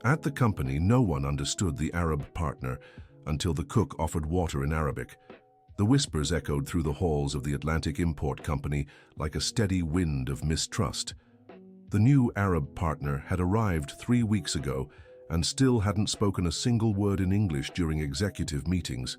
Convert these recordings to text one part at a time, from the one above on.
At the company, no one understood the Arab partner until the cook offered water in Arabic. The whispers echoed through the halls of the Atlantic Import Company like a steady wind of mistrust. The new Arab partner had arrived 3 weeks ago and still hadn't spoken a single word in English during executive meetings.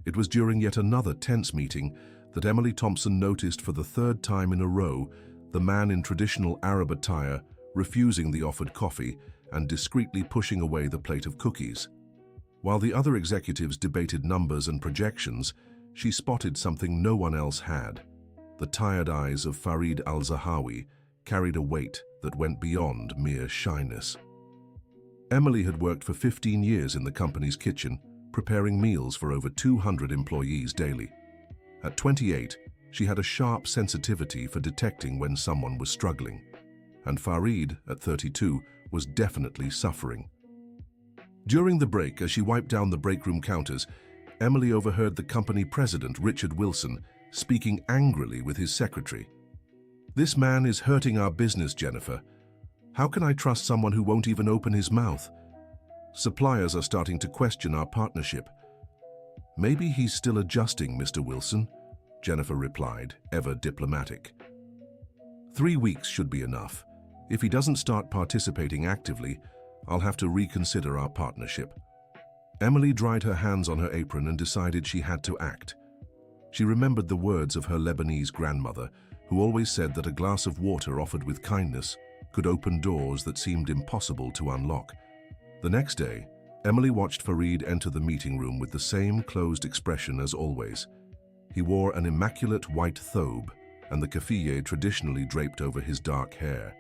It was during yet another tense meeting that Emily Thompson noticed for the third time in a row the man in traditional Arab attire refusing the offered coffee and discreetly pushing away the plate of cookies. While the other executives debated numbers and projections, she spotted something no one else had. The tired eyes of Farid Al-Zahawi carried a weight that went beyond mere shyness. Emily had worked for 15 years in the company's kitchen, preparing meals for over 200 employees daily. At 28, she had a sharp sensitivity for detecting when someone was struggling. And Farid, at 32, was definitely suffering. During the break, as she wiped down the breakroom counters, Emily overheard the company president, Richard Wilson, speaking angrily with his secretary. "This man is hurting our business, Jennifer. How can I trust someone who won't even open his mouth? Suppliers are starting to question our partnership." "Maybe he's still adjusting, Mr. Wilson," Jennifer replied, ever diplomatic. 3 weeks should be enough. If he doesn't start participating actively, I'll have to reconsider our partnership. Emily dried her hands on her apron and decided she had to act. She remembered the words of her Lebanese grandmother, who always said that a glass of water offered with kindness could open doors that seemed impossible to unlock. The next day, Emily watched Farid enter the meeting room with the same closed expression as always. He wore an immaculate white thobe and the keffiyeh traditionally draped over his dark hair.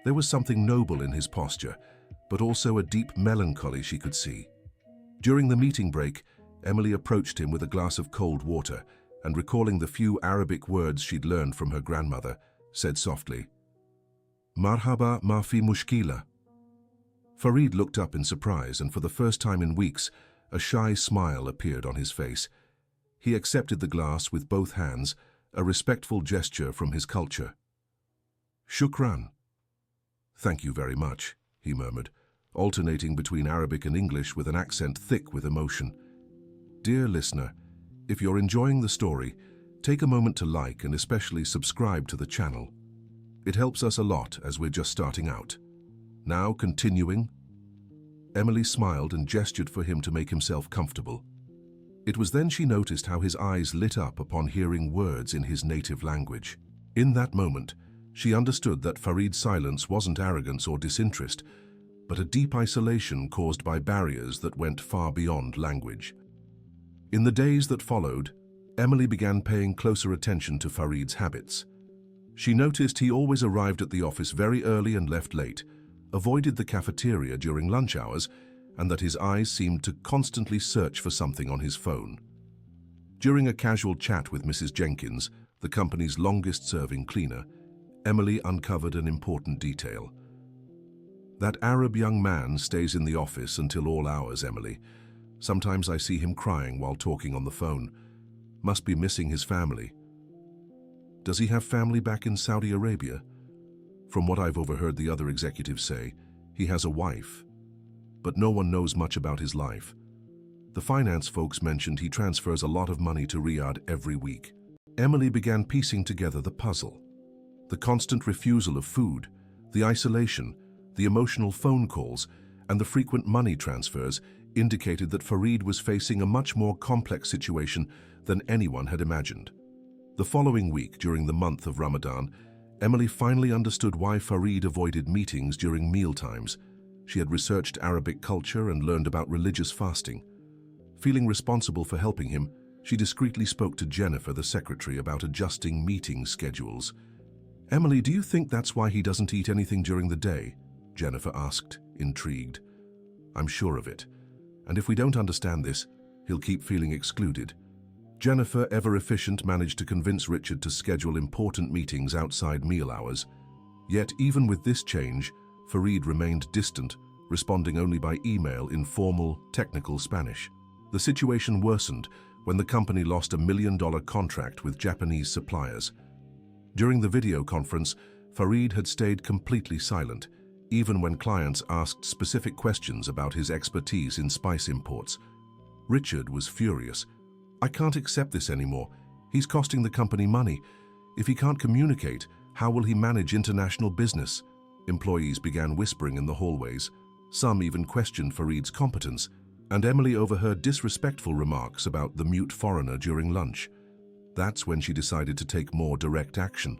There was something noble in his posture, but also a deep melancholy she could see. During the meeting break, Emily approached him with a glass of cold water and, recalling the few Arabic words she'd learned from her grandmother, said softly, "Marhaba ma fi mushkila." Farid looked up in surprise, and for the first time in weeks, a shy smile appeared on his face. He accepted the glass with both hands, a respectful gesture from his culture. "Shukran." "Thank you very much," he murmured, alternating between Arabic and English with an accent thick with emotion. Dear listener, if you're enjoying the story, take a moment to like and especially subscribe to the channel. It helps us a lot as we're just starting out. Now continuing. Emily smiled and gestured for him to make himself comfortable. It was then she noticed how his eyes lit up upon hearing words in his native language. In that moment, she understood that Farid's silence wasn't arrogance or disinterest, but a deep isolation caused by barriers that went far beyond language. In the days that followed, Emily began paying closer attention to Farid's habits. She noticed he always arrived at the office very early and left late, avoided the cafeteria during lunch hours, and that his eyes seemed to constantly search for something on his phone. During a casual chat with Mrs. Jenkins, the company's longest-serving cleaner, Emily uncovered an important detail. "That Arab young man stays in the office until all hours, Emily. Sometimes I see him crying while talking on the phone. Must be missing his family." "Does he have family back in Saudi Arabia?" "From what I've overheard the other executives say, he has a wife, but no one knows much about his life. The finance folks mentioned he transfers a lot of money to Riyadh every week." Emily began piecing together the puzzle. The constant refusal of food, the isolation, the emotional phone calls, and the frequent money transfers indicated that Farid was facing a much more complex situation than anyone had imagined. The following week, during the month of Ramadan, Emily finally understood why Farid avoided meetings during mealtimes. She had researched Arabic culture and learned about religious fasting. Feeling responsible for helping him, she discreetly spoke to Jennifer, the secretary, about adjusting meeting schedules. "Emily, do you think that's why he doesn't eat anything during the day?" Jennifer asked, intrigued. "I'm sure of it. And if we don't understand this, he'll keep feeling excluded." Jennifer, ever efficient, managed to convince Richard to schedule important meetings outside meal hours. Yet even with this change, Farid remained distant, responding only by email in formal, technical Spanish. The situation worsened when the company lost $1 million contract with Japanese suppliers. During the video conference, Farid had stayed completely silent, even when clients asked specific questions about his expertise in spice imports. Richard was furious. "I can't accept this anymore. He's costing the company money. If he can't communicate, how will he manage international business?" Employees began whispering in the hallways. Some even questioned Farid's competence, and Emily overheard disrespectful remarks about the mute foreigner during lunch. That's when she decided to take more direct action.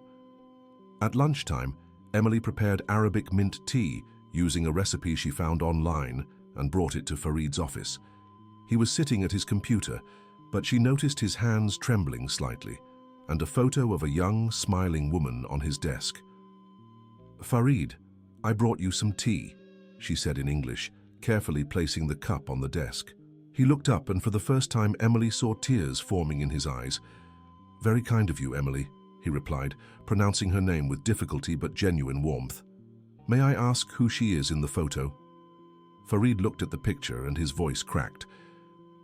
At lunchtime, Emily prepared Arabic mint tea using a recipe she found online and brought it to Farid's office. He was sitting at his computer, but she noticed his hands trembling slightly and a photo of a young, smiling woman on his desk. "Farid, I brought you some tea," she said in English, carefully placing the cup on the desk. He looked up, and for the first time Emily saw tears forming in his eyes. "Very kind of you, Emily," he replied, pronouncing her name with difficulty but genuine warmth. "May I ask who she is in the photo?" Farid looked at the picture and his voice cracked.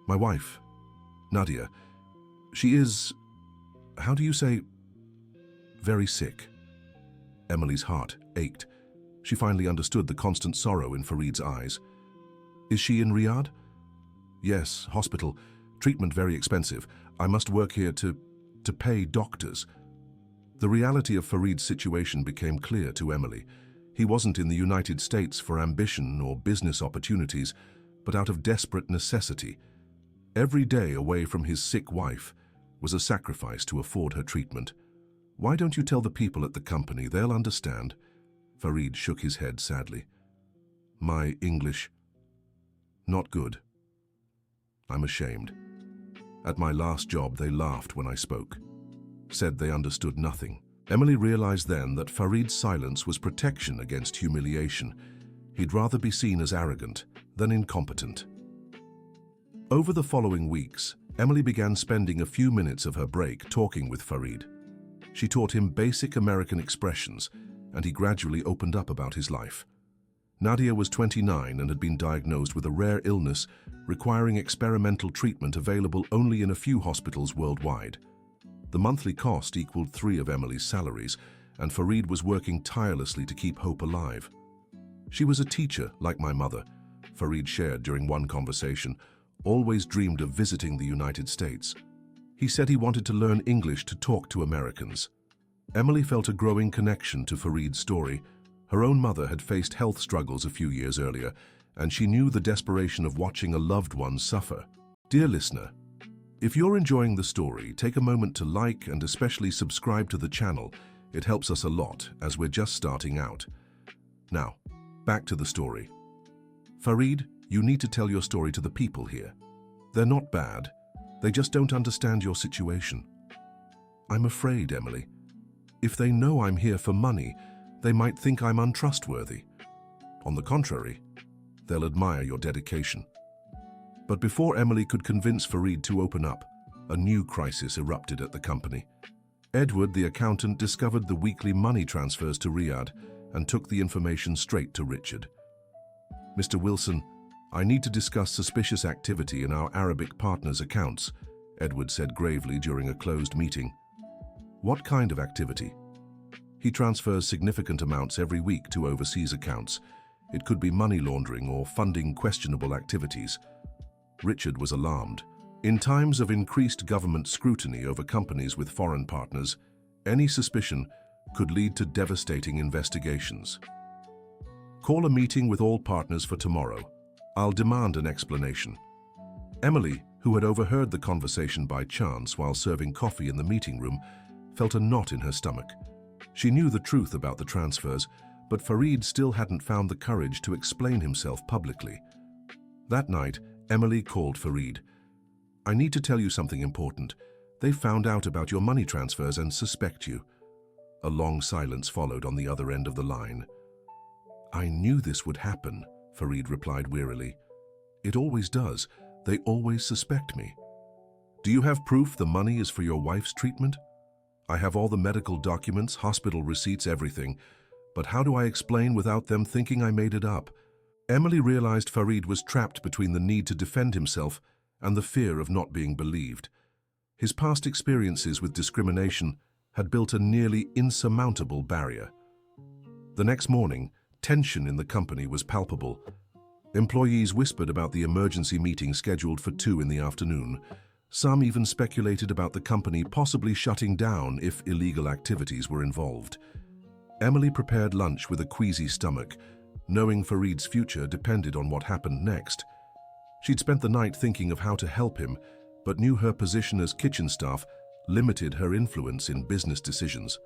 "My wife, Nadia. She is, how do you say, very sick." Emily's heart ached. She finally understood the constant sorrow in Farid's eyes. "Is she in Riyadh?" "Yes, hospital. Treatment very expensive. I must work here to pay doctors." The reality of Farid's situation became clear to Emily. He wasn't in the United States for ambition or business opportunities, but out of desperate necessity. Every day away from his sick wife was a sacrifice to afford her treatment. "Why don't you tell the people at the company? They'll understand." Farid shook his head sadly. "My English, not good. I'm ashamed. At my last job, they laughed when I spoke, said they understood nothing." Emily realized then that Farid's silence was protection against humiliation. He'd rather be seen as arrogant than incompetent. Over the following weeks, Emily began spending a few minutes of her break talking with Farid. She taught him basic American expressions, and he gradually opened up about his life. Nadia was 29 and had been diagnosed with a rare illness requiring experimental treatment available only in a few hospitals worldwide. The monthly cost equaled 3 of Emily's salaries, and Farid was working tirelessly to keep hope alive. "She was a teacher, like my mother," Farid shared during one conversation, "always dreamed of visiting the United States. He said he wanted to learn English to talk to Americans." Emily felt a growing connection to Farid's story. Her own mother had faced health struggles a few years earlier, and she knew the desperation of watching a loved one suffer. Dear listener, if you're enjoying the story, take a moment to like and especially subscribe to the channel. It helps us a lot as we're just starting out. Now, back to the story. Farid, you need to tell your story to the people here. They're not bad. They just don't understand your situation. I'm afraid, Emily. If they know I'm here for money, they might think I'm untrustworthy. On the contrary, they'll admire your dedication. But before Emily could convince Farid to open up, a new crisis erupted at the company. Edward, the accountant, discovered the weekly money transfers to Riyadh and took the information straight to Richard. "Mr. Wilson, I need to discuss suspicious activity in our Arabic partners' accounts," Edward said gravely during a closed meeting. "What kind of activity?" "He transfers significant amounts every week to overseas accounts. It could be money laundering or funding questionable activities." Richard was alarmed. In times of increased government scrutiny over companies with foreign partners, any suspicion could lead to devastating investigations. "Call a meeting with all partners for tomorrow. I'll demand an explanation." Emily, who had overheard the conversation by chance while serving coffee in the meeting room, felt a knot in her stomach. She knew the truth about the transfers, but Farid still hadn't found the courage to explain himself publicly. That night, Emily called Farid. "I need to tell you something important. They found out about your money transfers and suspect you." A long silence followed on the other end of the line. "I knew this would happen," Farid replied wearily. "It always does. They always suspect me." "Do you have proof the money is for your wife's treatment?" "I have all the medical documents, hospital receipts, everything. But how do I explain without them thinking I made it up?" Emily realized Farid was trapped between the need to defend himself and the fear of not being believed. His past experiences with discrimination had built a nearly insurmountable barrier. The next morning, Tension in the company was palpable. Employees whispered about the emergency meeting scheduled for 2 in the afternoon. Some even speculated about the company possibly shutting down if illegal activities were involved. Emily prepared lunch with a queasy stomach, knowing Farid's future depended on what happened next. She'd spent the night thinking of how to help him, but knew her position as kitchen staff limited her influence in business decisions.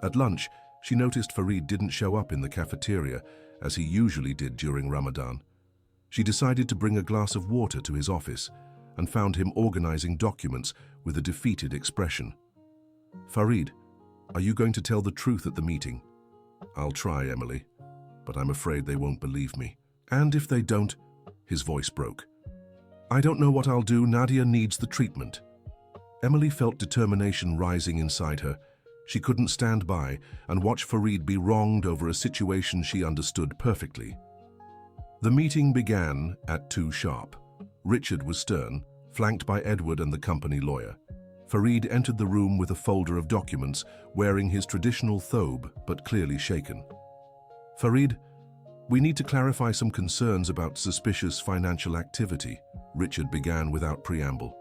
At lunch, she noticed Farid didn't show up in the cafeteria as he usually did during Ramadan. She decided to bring a glass of water to his office and found him organizing documents with a defeated expression. "Farid, are you going to tell the truth at the meeting?" "I'll try, Emily, but I'm afraid they won't believe me." "And if they don't?" His voice broke. "I don't know what I'll do. Nadia needs the treatment." Emily felt determination rising inside her. She couldn't stand by and watch Farid be wronged over a situation she understood perfectly. The meeting began at 2 sharp. Richard was stern, flanked by Edward and the company lawyer. Farid entered the room with a folder of documents, wearing his traditional thobe but clearly shaken. "Farid, we need to clarify some concerns about suspicious financial activity," Richard began without preamble.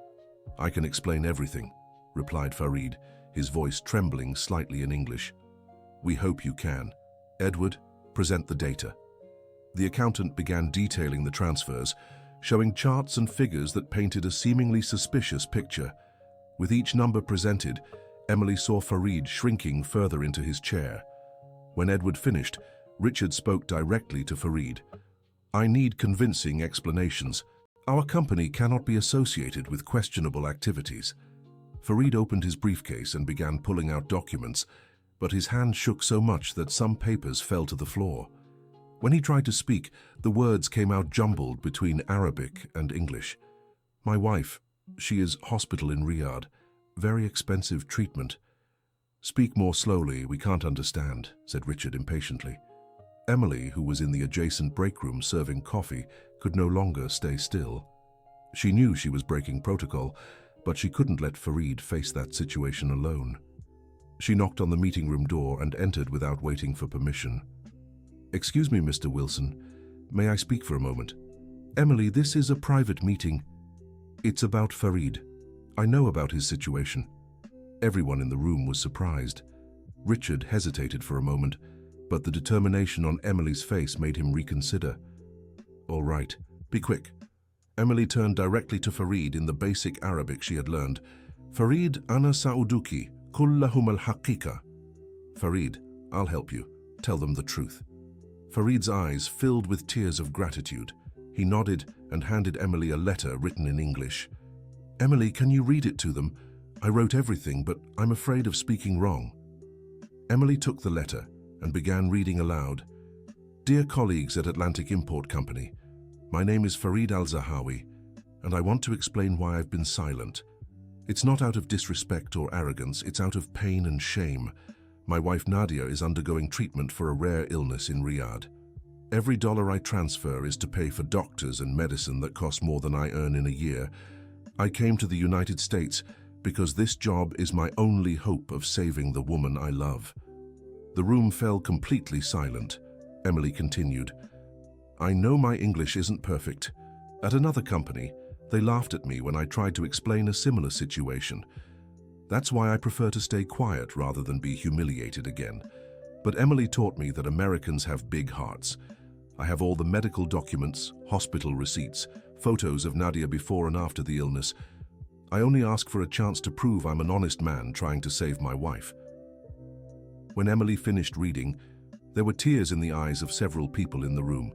"I can explain everything," replied Farid, his voice trembling slightly in English. "We hope you can. Edward, present the data." The accountant began detailing the transfers, showing charts and figures that painted a seemingly suspicious picture. With each number presented, Emily saw Farid shrinking further into his chair. When Edward finished, Richard spoke directly to Farid. "I need convincing explanations. Our company cannot be associated with questionable activities." Farid opened his briefcase and began pulling out documents, but his hand shook so much that some papers fell to the floor. When he tried to speak, the words came out jumbled between Arabic and English. "My wife, she is hospital in Riyadh. Very expensive treatment." "Speak more slowly, we can't understand," said Richard impatiently. Emily, who was in the adjacent break room serving coffee, could no longer stay still. She knew she was breaking protocol, but she couldn't let Farid face that situation alone. She knocked on the meeting room door and entered without waiting for permission. "Excuse me, Mr. Wilson. May I speak for a moment?" "Emily, this is a private meeting." "It's about Farid. I know about his situation." Everyone in the room was surprised. Richard hesitated for a moment, but the determination on Emily's face made him reconsider. "All right, be quick." Emily turned directly to Farid in the basic Arabic she had learned. "Farid, ana sa'uduki, kullahum al-haqiqa." "Farid, I'll help you. Tell them the truth." Farid's eyes filled with tears of gratitude. He nodded and handed Emily a letter written in English. "Emily, can you read it to them? I wrote everything, but I'm afraid of speaking wrong." Emily took the letter and began reading aloud. "Dear colleagues at Atlantic Import Company, my name is Farid Al-Zahawi, and I want to explain why I've been silent. It's not out of disrespect or arrogance, it's out of pain and shame. My wife Nadia is undergoing treatment for a rare illness in Riyadh. Every dollar I transfer is to pay for doctors and medicine that cost more than I earn in a year. I came to the United States because this job is my only hope of saving the woman I love." The room fell completely silent. Emily continued, "I know my English isn't perfect. At another company, they laughed at me when I tried to explain a similar situation. That's why I prefer to stay quiet rather than be humiliated again. But Emily taught me that Americans have big hearts. I have all the medical documents, hospital receipts, photos of Nadia before and after the illness. I only ask for a chance to prove I'm an honest man trying to save my wife." When Emily finished reading, there were tears in the eyes of several people in the room.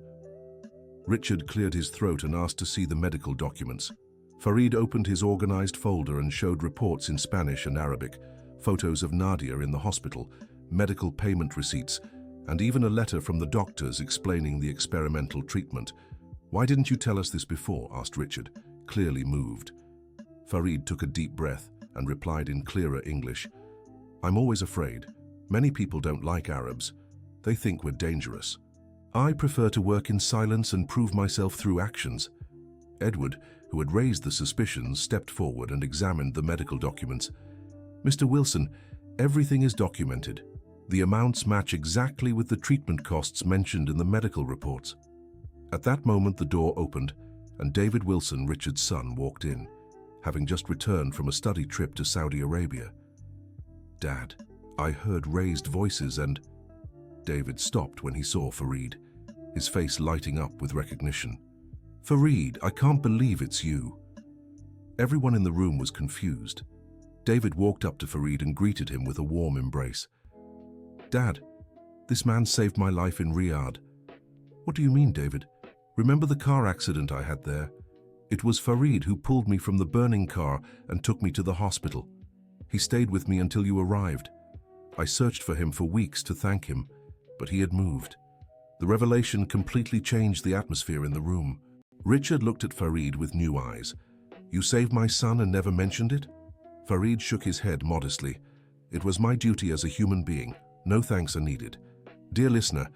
Richard cleared his throat and asked to see the medical documents. Farid opened his organized folder and showed reports in Spanish and Arabic, photos of Nadia in the hospital, medical payment receipts, and even a letter from the doctors explaining the experimental treatment. "Why didn't you tell us this before?" asked Richard, clearly moved. Farid took a deep breath and replied in clearer English, "I'm always afraid. Many people don't like Arabs. They think we're dangerous. I prefer to work in silence and prove myself through actions." Edward, who had raised the suspicions, stepped forward and examined the medical documents. "Mr. Wilson, everything is documented. The amounts match exactly with the treatment costs mentioned in the medical reports. At that moment, the door opened, and David Wilson, Richard's son, walked in, having just returned from a study trip to Saudi Arabia. "Dad, I heard raised voices and—" David stopped when he saw Farid, his face lighting up with recognition. "Farid, I can't believe it's you." Everyone in the room was confused. David walked up to Farid and greeted him with a warm embrace. "Dad, this man saved my life in Riyadh." "What do you mean, David? Remember the car accident I had there? It was Farid who pulled me from the burning car and took me to the hospital. He stayed with me until you arrived. I searched for him for weeks to thank him, but he had moved." The revelation completely changed the atmosphere in the room. Richard looked at Farid with new eyes. "You saved my son and never mentioned it?" Farid shook his head modestly. "It was my duty as a human being. No thanks are needed." Dear listener,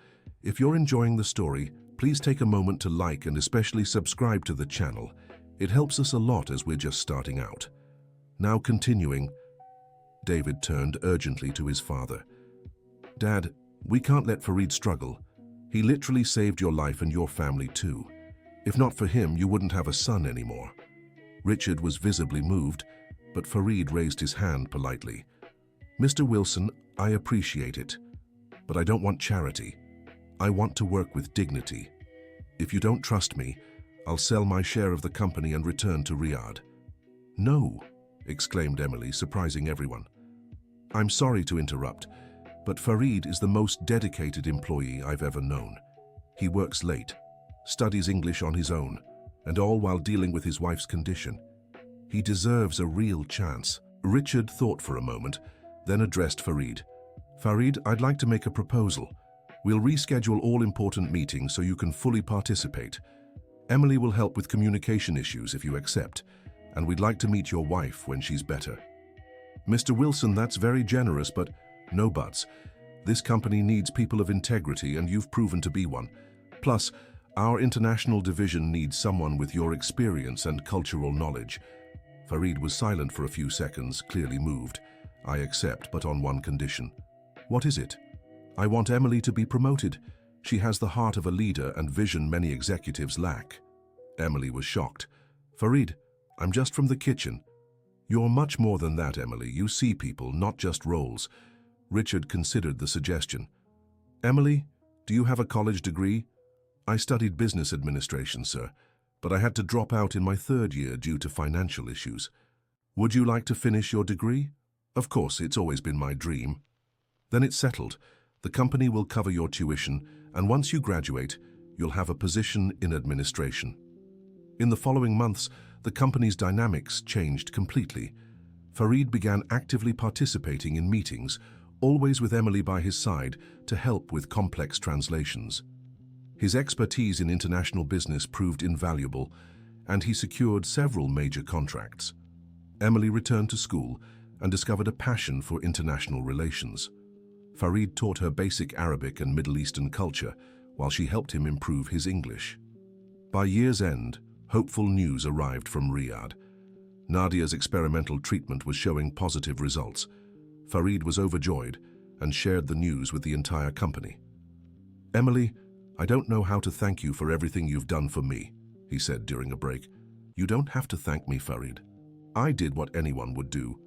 if you're enjoying the story, please take a moment to like and especially subscribe to the channel. It helps us a lot as we're just starting out. Now continuing, David turned urgently to his father. "Dad, we can't let Farid struggle. He literally saved your life and your family too. If not for him, you wouldn't have a son anymore." Richard was visibly moved, but Farid raised his hand politely. "Mr. Wilson, I appreciate it, but I don't want charity. I want to work with dignity. If you don't trust me, I'll sell my share of the company and return to Riyadh." "No," exclaimed Emily, surprising everyone. "I'm sorry to interrupt, but Farid is the most dedicated employee I've ever known. He works late, studies English on his own, and all while dealing with his wife's condition. He deserves a real chance." Richard thought for a moment, then addressed Farid. "Farid, I'd like to make a proposal. We'll reschedule all important meetings so you can fully participate. Emily will help with communication issues if you accept, and we'd like to meet your wife when she's better." "Mr. Wilson, that's very generous, but—" "No buts. This company needs people of integrity, and you've proven to be one. Plus, our international division needs someone with your experience and cultural knowledge." Farid was silent for a few seconds, clearly moved. "I accept, but on one condition." "What is it?" "I want Emily to be promoted. She has the heart of a leader and vision many executives lack." Emily was shocked. "Farid, I'm just from the kitchen." "You're much more than that, Emily. You see people, not just roles." Richard considered the suggestion. "Emily, do you have a college degree?" "I studied business administration, sir, but I had to drop out in my third year due to financial issues." "Would you like to finish your degree?" "Of course, it's always been my dream." "Then it's settled. The company will cover your tuition, and once you graduate, you'll have a position in administration." In the following months, the company's dynamics changed completely. Farid began actively participating in meetings, always with Emily by his side to help with complex translations. His expertise in international business proved invaluable, and he secured several major contracts. Emily returned to school and discovered a passion for international relations. Farid taught her basic Arabic and Middle Eastern culture, while she helped him improve his English. By year's end, hopeful news arrived from Riyadh. Nadia's experimental treatment was showing positive results. Farid was overjoyed and shared the news with the entire company. "Emily, I don't know how to thank you for everything you've done for me," he said during a break. "You don't have to thank me, Farid. I did what anyone would do."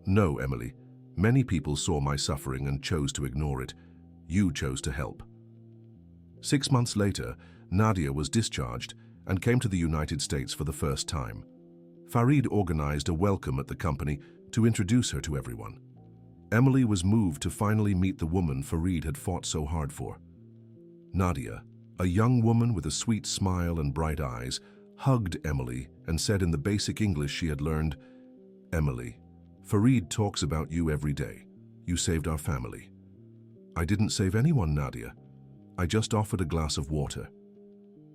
"No, Emily. Many people saw my suffering and chose to ignore it. You chose to help." 6 months later, Nadia was discharged and came to the United States for the first time. Farid organized a welcome at the company to introduce her to everyone. Emily was moved to finally meet the woman Farid had fought so hard for. Nadia, a young woman with a sweet smile and bright eyes, hugged Emily and said in the basic English she had learned, "Emily, Farid talks about you every day. You saved our family." "I didn't save anyone, Nadia. I just offered a glass of water."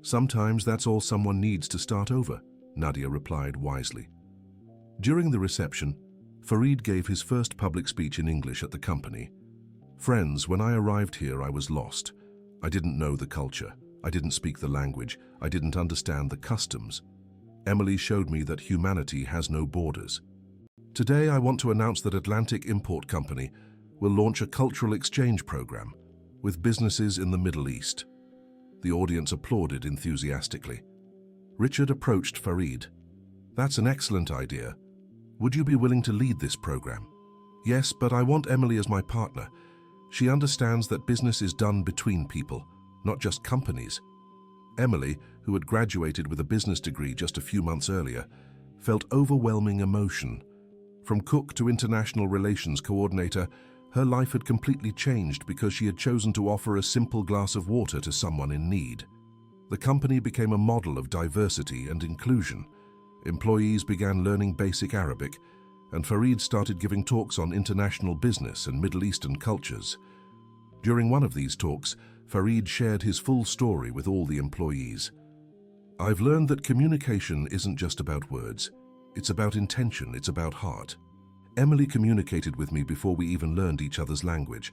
"Sometimes that's all someone needs to start over," Nadia replied wisely. During the reception, Farid gave his first public speech in English at the company. "Friends, when I arrived here, I was lost. I didn't know the culture. I didn't speak the language. I didn't understand the customs. Emily showed me that humanity has no borders. Today, I want to announce that Atlantic Import Company will launch a cultural exchange program with businesses in the Middle East. The audience applauded enthusiastically. Richard approached Farid. "That's an excellent idea. Would you be willing to lead this program?" "Yes, but I want Emily as my partner. She understands that business is done between people, not just companies." Emily, who had graduated with a business degree just a few months earlier, felt overwhelming emotion. From cook to international relations coordinator, her life had completely changed because she had chosen to offer a simple glass of water to someone in need. The company became a model of diversity and inclusion. Employees began learning basic Arabic, and Farid started giving talks on international business and Middle Eastern cultures. During one of these talks, Farid shared his full story with all the employees. "I've learned that communication isn't just about words. It's about intention, it's about heart. Emily communicated with me before we even learned each other's language.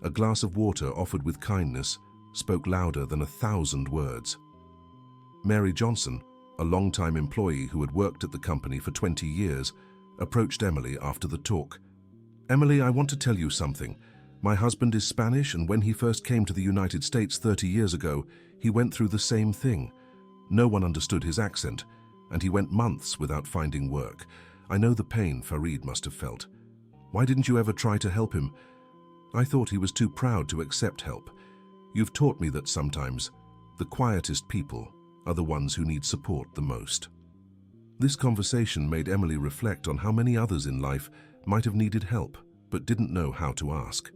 A glass of water offered with kindness spoke louder than 1,000 words." Mary Johnson, a longtime employee who had worked at the company for 20 years, approached Emily after the talk. "Emily, I want to tell you something. My husband is Spanish, and when he first came to the United States 30 years ago, he went through the same thing. No one understood his accent, and he went months without finding work. I know the pain Farid must have felt. Why didn't you ever try to help him? I thought he was too proud to accept help. You've taught me that sometimes the quietest people are the ones who need support the most." This conversation made Emily reflect on how many others in life might have needed help but didn't know how to ask.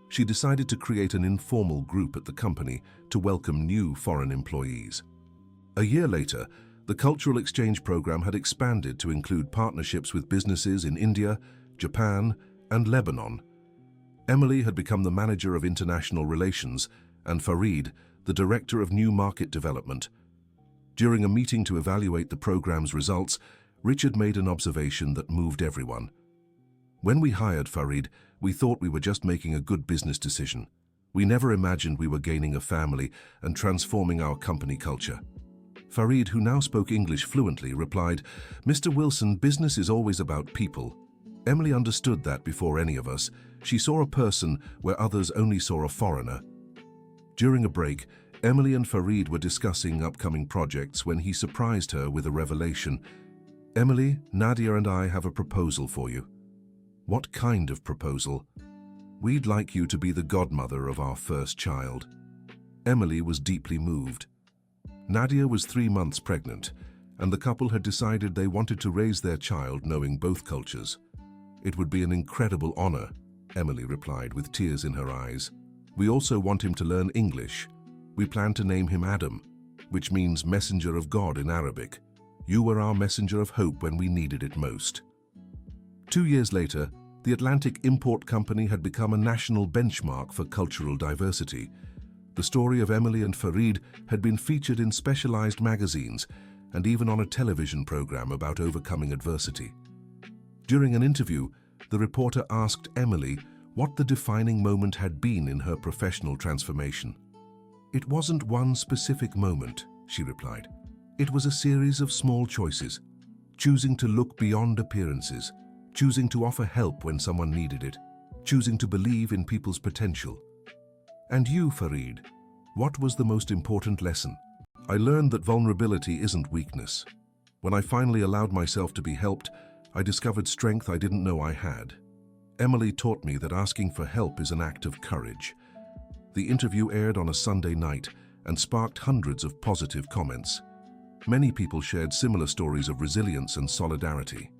She decided to create an informal group at the company to welcome new foreign employees. A year later, the cultural exchange program had expanded to include partnerships with businesses in India, Japan, and Lebanon. Emily had become the manager of international relations, and Farid, the director of new market development. During a meeting to evaluate the program's results, Richard made an observation that moved everyone. "When we hired Farid, we thought we were just making a good business decision. We never imagined we were gaining a family and transforming our company culture." Farid, who now spoke English fluently, replied, "Mr. Wilson, business is always about people." Emily understood that before any of us. She saw a person where others only saw a foreigner. During a break, Emily and Farid were discussing upcoming projects when he surprised her with a revelation. "Emily, Nadia and I have a proposal for you." "What kind of proposal?" "We'd like you to be the godmother of our first child." Emily was deeply moved. Nadia was 3 months pregnant, and the couple had decided they wanted to raise their child knowing both cultures. "It would be an incredible honor," Emily replied with tears in her eyes. "We also want him to learn English. We plan to name him Adam, which means messenger of God in Arabic. You were our messenger of hope when we needed it most." 2 years later, the Atlantic Import Company had become a national benchmark for cultural diversity. The story of Emily and Farid had been featured in specialized magazines and even on a television program about overcoming adversity. During an interview, the reporter asked Emily what the defining moment had been in her professional transformation. "It wasn't one specific moment," she replied. "It was a series of small choices, choosing to look beyond appearances, choosing to offer help when someone needed it, choosing to believe in people's potential." "And you, Farid, what was the most important lesson?" "I learned that vulnerability isn't weakness. When I finally allowed myself to be helped, I discovered strength I didn't know I had." Emily taught me that asking for help is an act of courage. The interview aired on a Sunday night and sparked hundreds of positive comments. Many people shared similar stories of resilience and solidarity.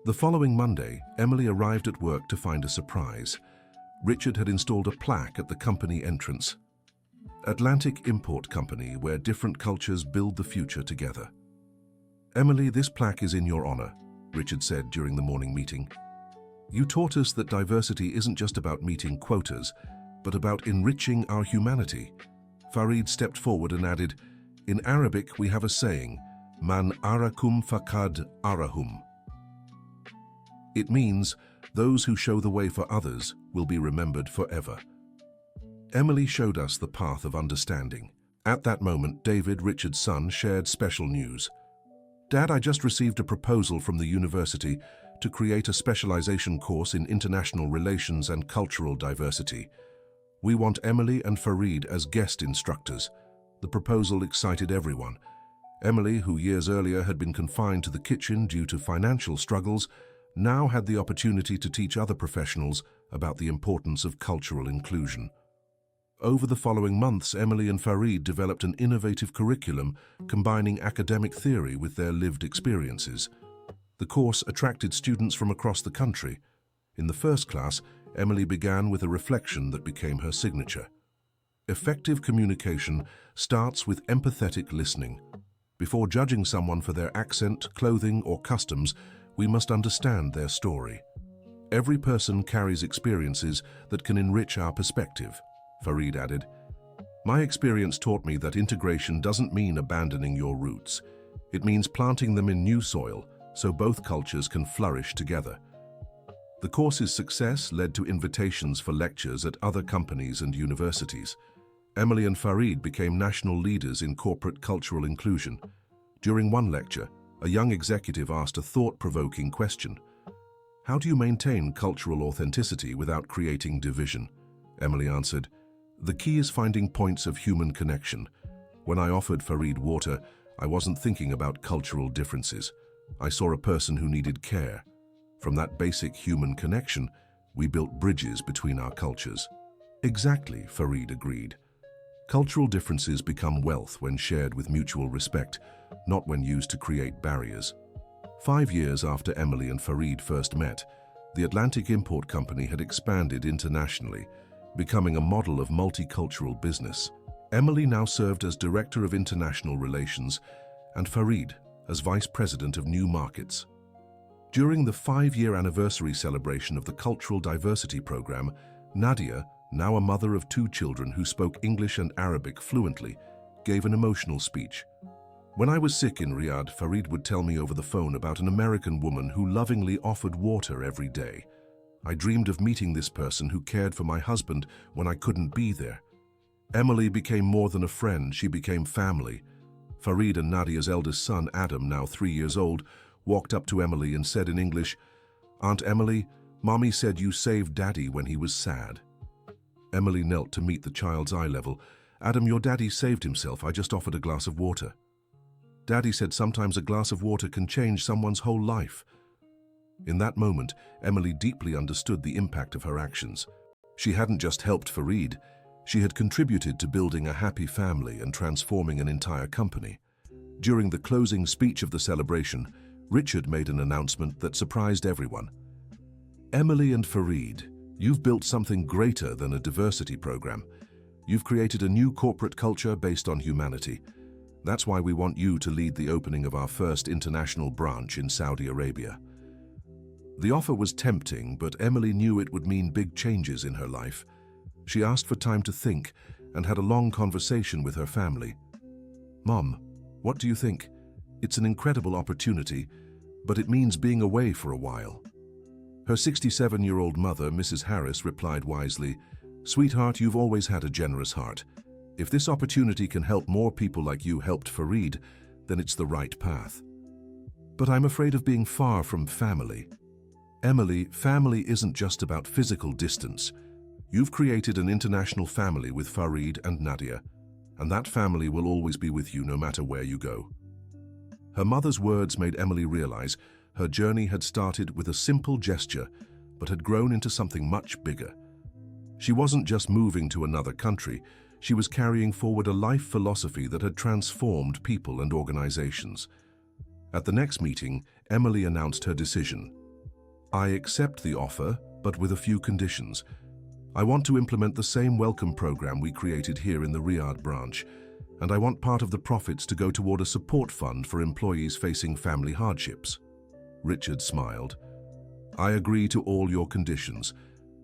The following Monday, Emily arrived at work to find a surprise. Richard had installed a plaque at the company entrance. "Atlantic Import Company, where different cultures build the future together." "Emily, this plaque is in your honor," Richard said during the morning meeting. "You taught us that diversity isn't just about meeting quotas, but about enriching our humanity." Farid stepped forward and added, "In Arabic we have a saying, Man arakum fakad arahum. It means, those who show the way for others will be remembered forever." Emily showed us the path of understanding. At that moment, David, Richard's son, shared special news. "Dad, I just received a proposal from the university to create a specialization course in international relations and cultural diversity. We want Emily and Farid as guest instructors. The proposal excited everyone. Emily, who years earlier had been confined to the kitchen due to financial struggles, now had the opportunity to teach other professionals about the importance of cultural inclusion. Over the following months, Emily and Farid developed an innovative curriculum combining academic theory with their lived experiences. The course attracted students from across the country. In the first class, Emily began with a reflection that became her signature. Effective communication starts with empathetic listening. Before judging someone for their accent, clothing, or customs, we must understand their story. Every person carries experiences that can enrich our perspective, Farid added. My experience taught me that integration doesn't mean abandoning your roots. It means planting them in new soil so both cultures can flourish together. The course's success led to invitations for lectures at other companies and universities. Emily and Farid became national leaders in corporate cultural inclusion. During one lecture, a young executive asked a thought-provoking question. How do you maintain cultural authenticity without creating division? Emily answered, the key is finding points of human connection. When I offered Farid water, I wasn't thinking about cultural differences. I saw a person who needed care. From that basic human connection, we built bridges between our cultures. Exactly, Farid agreed. Cultural differences become wealth when shared with mutual respect, not when used to create barriers. 5 years after Emily and Farid first met, the Atlantic Import Company had expanded internationally, becoming a model of multicultural business. Emily now served as Director of International Relations and Farid as Vice President of New Markets. During the 5-year anniversary celebration of the Cultural Diversity Program, Nadia, now a mother of 2 children who spoke English and Arabic fluently, gave an emotional speech. When I was sick in Riyadh, Farid would tell me over the phone about an American woman who lovingly offered water every day. I dreamed of meeting this person who cared for my husband when I couldn't be there. Emily became more than a friend, she became family. Farid and Nadia's eldest son, Adam, now 3 years old, walked up to Emily and said in English, Aunt Emily, Mommy said you saved Daddy when he was sad. Emily knelt to meet the child's eye level. Adam, your daddy saved himself. I just offered a glass of water. Daddy said sometimes a glass of water can change someone's whole life. In that moment, Emily deeply understood the impact of her actions. She hadn't just helped Farid, she had contributed to building a happy family and transforming an entire company. During the closing speech of the celebration, Richard made an announcement that surprised everyone. Emily and Farid, you've built something greater than a diversity program. You've created a new corporate culture based on humanity. That's why we want you to lead the opening of our first international branch in Saudi Arabia. The offer was tempting, but Emily knew it would mean big changes in her life. She asked for time to think and had a long conversation with her family. Mom, what do you think? It's an incredible opportunity, but it means being away for a while. Her 67-year-old mother, Mrs. Harris, replied wisely, Sweetheart, you've always had a generous heart. If this opportunity can help more people like you helped Farid, then it's the right path. But I'm afraid of being far from family. Emily, family isn't just about physical distance. You've created an international family with Farid and Nadia, and that family will always be with you no matter where you go. Her mother's words made Emily realize her journey had started with a simple gesture, but had grown into something much bigger. She wasn't just moving to another country, she was carrying forward a life philosophy that had transformed people and organizations. At the next meeting, Emily announced her decision. I accept the offer, but with a few conditions. I want to implement the same welcome program we created here in the Riyadh branch, and I want part of the profits to go toward a support fund for employees facing family hardships. Richard smiled. I agree to all your conditions.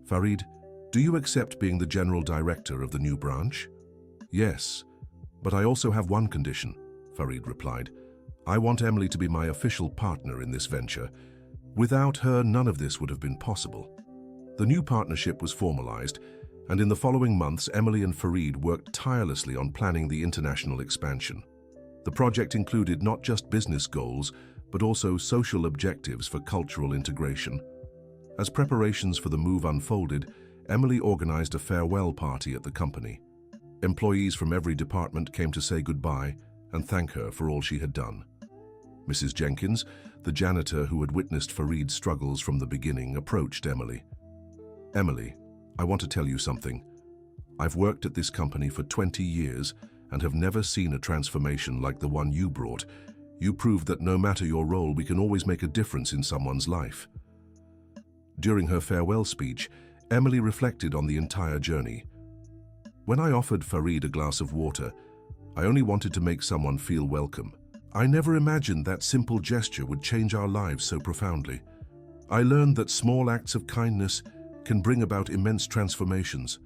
Farid, do you accept being the general director of the new branch? Yes, but I also have one condition, Farid replied. I want Emily to be my official partner in this venture. Without her, none of this would have been possible. The new partnership was formalized, and in the following months, Emily and Farid worked tirelessly on planning the international expansion. The project included not just business goals, but also social objectives for cultural integration. As preparations for the move unfolded, Emily organized a farewell party at the company. Employees from every department came to say goodbye and thank her for all she had done. Mrs. Jenkins, the janitor who had witnessed Farid's struggles from the beginning, approached Emily. "Emily, I want to tell you something. I've worked at this company for 20 years and have never seen a transformation like the one you brought. You proved that no matter your role, we can always make a difference in someone's life." During her farewell speech, Emily reflected on the entire journey. "When I offered Farid a glass of water, I only wanted to make someone feel welcome. I never imagined that simple gesture would change our lives so profoundly. I learned that small acts of kindness can bring about immense transformations."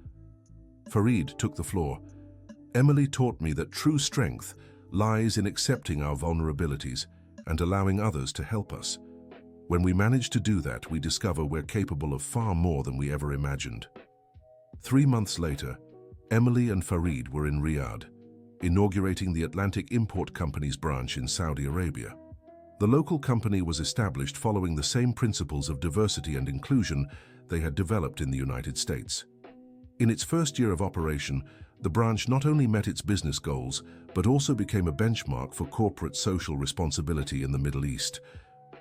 Farid took the floor. "Emily taught me that true strength lies in accepting our vulnerabilities and allowing others to help us. When we manage to do that, we discover we're capable of far more than we ever imagined." 3 months later, Emily and Farid were in Riyadh, inaugurating the Atlantic Import Company's branch in Saudi Arabia. The local company was established following the same principles of diversity and inclusion they had developed in the United States. In its first year of operation, the branch not only met its business goals, but also became a benchmark for corporate social responsibility in the Middle East.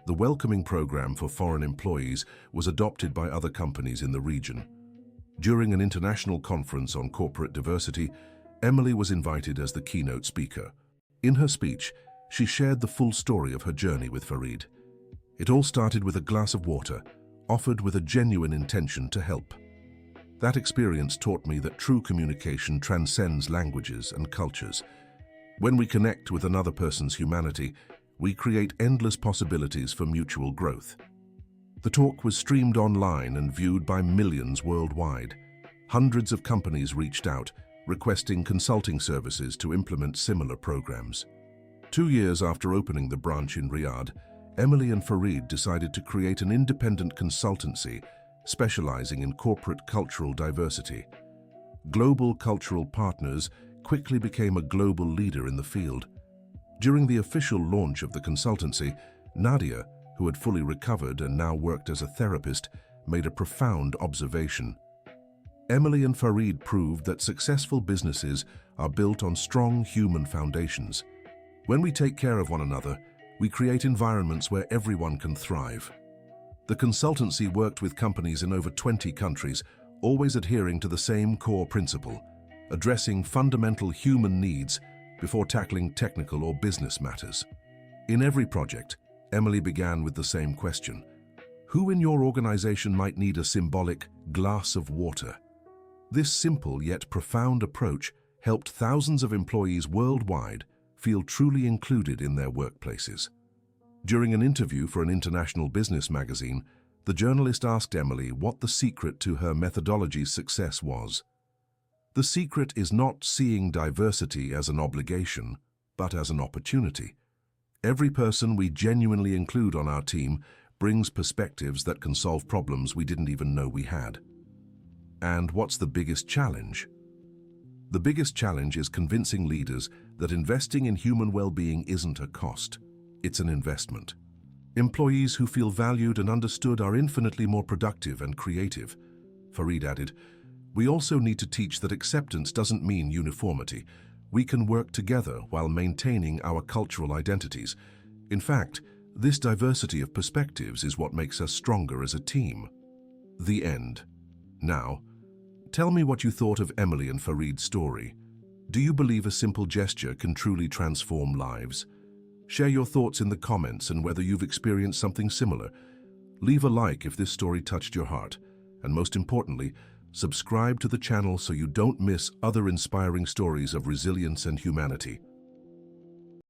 The welcoming program for foreign employees was adopted by other companies in the region. During an international conference on corporate diversity, Emily was invited as the keynote speaker. In her speech, she shared the full story of her journey with Farid. It all started with a glass of water, offered with a genuine intention to help. That experience taught me that true communication transcends languages and cultures. When we connect with another person's humanity, we create endless possibilities for mutual growth. The talk was streamed online and viewed by millions worldwide. Hundreds of companies reached out, requesting consulting services to implement similar programs. 2 years after opening the branch in Riyadh, Emily and Farid decided to create an independent consultancy specializing in corporate cultural diversity. Global Cultural Partners quickly became a global leader in the field. During the official launch of the consultancy, Nadia, who had fully recovered and now worked as a therapist, made a profound observation. Emily and Farid proved that successful businesses are built on strong human foundations. When we take care of one another, we create environments where everyone can thrive. The consultancy worked with companies in over 20 countries, always adhering to the same core principle, addressing fundamental human needs before tackling technical or business matters. In every project, Emily began with the same question: who in your organization might need a symbolic glass of water? This simple yet profound approach helped thousands of employees worldwide feel truly included in their workplaces. During an interview for an international business magazine, the journalist asked Emily what the secret to her methodology's success was. "The secret is not seeing diversity as an obligation, but as an opportunity. Every person we genuinely include on our team brings perspectives that can solve problems we didn't even know we had." And what's the biggest challenge? The biggest challenge is convincing leaders that investing in human well-being isn't a cost, it's an investment. Employees who feel valued and understood are infinitely more productive and creative. Farid added, "We also need to teach that acceptance doesn't mean uniformity. We can work together while maintaining our cultural identities. In fact, this diversity of perspectives is what makes us stronger as a team." The end. Now, tell me what you thought of Emily and Farid's story. Do you believe a simple gesture can truly transform lives? Share your thoughts in the comments and whether you've experienced something similar. Leave a like if this story touched your heart. And most importantly, subscribe to the channel so you don't miss other inspiring stories of resilience and humanity.